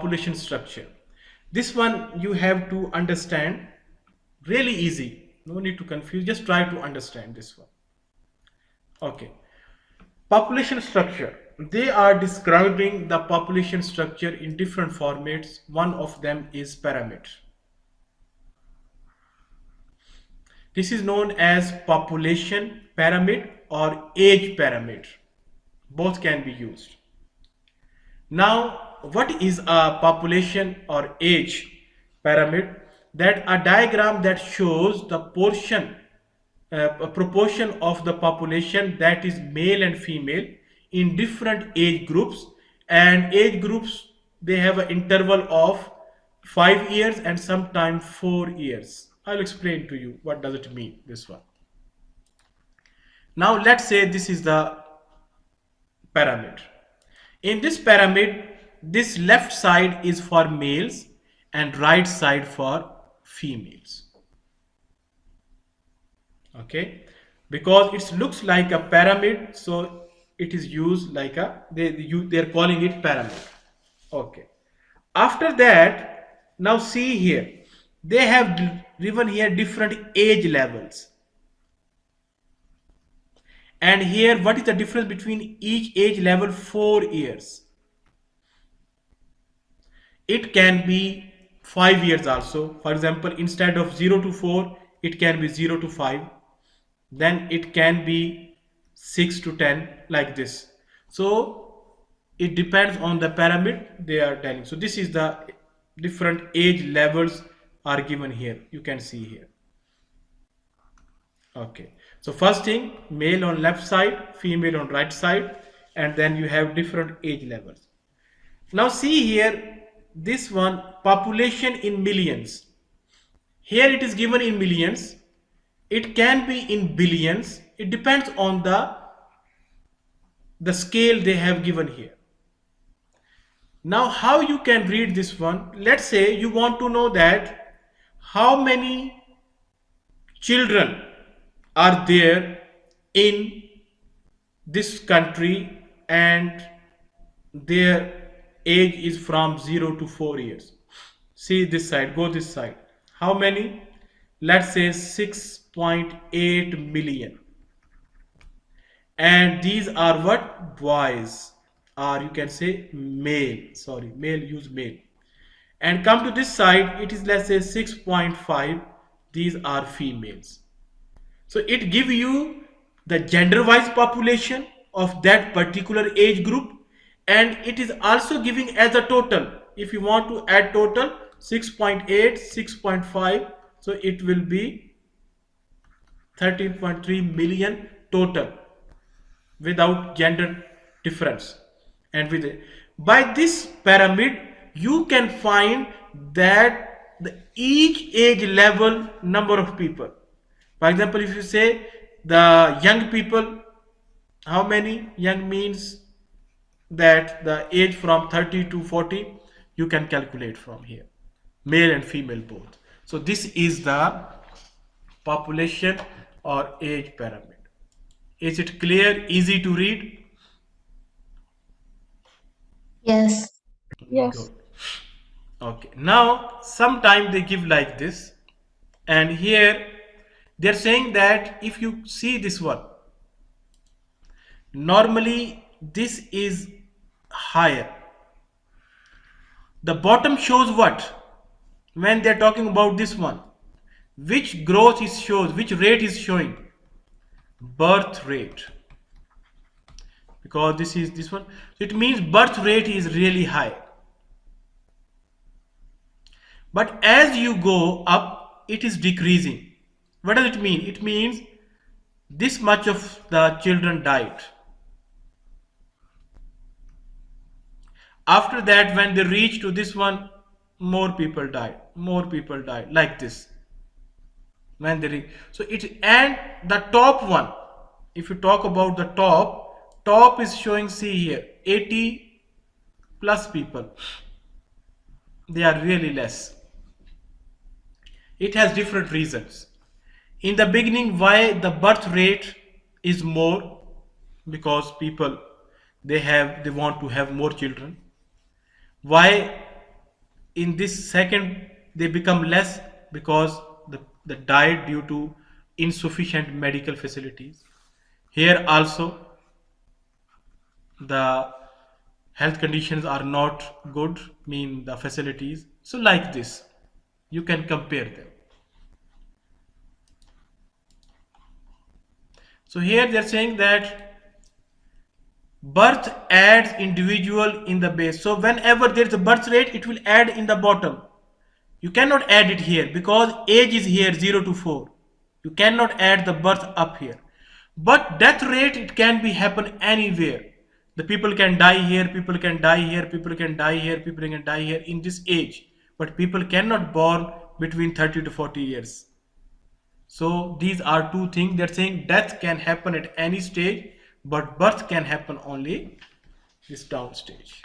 population structure. This one you have to understand, really easy, no need to confuse, just try to understand this one. Okay, population structure. They are describing the population structure in different formats. One of them is pyramid. This is known as population pyramid or age pyramid. Both can be used. Now, what is a population or age pyramid? That a diagram that shows the a proportion of the population, that is male and female, in different age groups. And age groups, they have an interval of 5 years and sometimes 4 years. I'll explain to you what does it mean, this one. Now let's say this is the pyramid. In this pyramid, this left side is for males and right side for females. Okay, because it looks like a pyramid, so it is used like a, they're calling it pyramid. Okay, after that, now see here, they have given here different age levels. And here, what is the difference between each age level? 4 years. It can be 5 years also. For example, instead of 0 to 4, it can be 0 to 5. Then it can be 6 to 10, like this. So it depends on the pyramid they are telling. So this is the different age levels are given here. You can see here. Okay, so first thing, male on left side, female on right side, and then you have different age levels. Now see here, this one, population in millions. Here it is given in millions. It can be in billions. It depends on the scale they have given here. Now how you can read this one? Let's say you want to know that how many children are there in this country and their age is from 0 to 4 years. See this side, go this side. How many? Let's say 6.8 million. And these are what? Boys, or you can say male, sorry, male, use male. And come to this side, it is, let's say, 6.5. These are females. So it gives you the gender-wise population of that particular age group, and it is also giving as a total. If you want to add total 6.8, 6.5, so it will be 13.3 million total without gender difference. And with it, by this pyramid, you can find that each age level number of people. For example, if you say the young people, how many? Young means that the age from 30 to 40, you can calculate from here, male and female both. So this is the population or age pyramid. Is it clear, easy to read? Yes. Yes. Good. Okay, now sometimes they give like this, and here they're saying that if you see this one, normally this is higher. The bottom shows what? When they're talking about this one, which growth is shows, which rate is showing? Birth rate. Because this is this one, so it means birth rate is really high. But as you go up, it is decreasing. What does it mean? It means this much of the children died. After that, when they reach to this one, more people died, like this. When they reach, so it, and the top one, if you talk about the top is showing, see here, 80 plus people. They are really less. It has different reasons. In the beginning, why the birth rate is more? Because people, they want to have more children. Why in this second they become less because the diet due to insufficient medical facilities. Here also the health conditions are not good, mean the facilities. So like this, you can compare them. So here they're saying that birth adds individual in the base. So whenever there's a birth rate, it will add in the bottom. You cannot add it here because age is here 0 to 4. You cannot add the birth up here. But death rate, it can be happen anywhere. The people can die here, people can die here, people can die here, people can die here in this age. But people cannot born between 30 to 40 years. So these are two things. They're saying death can happen at any stage, but birth can happen only this down stage.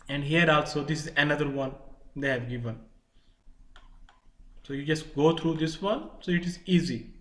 And here also this is another one they have given. So you just go through this one, so it is easy.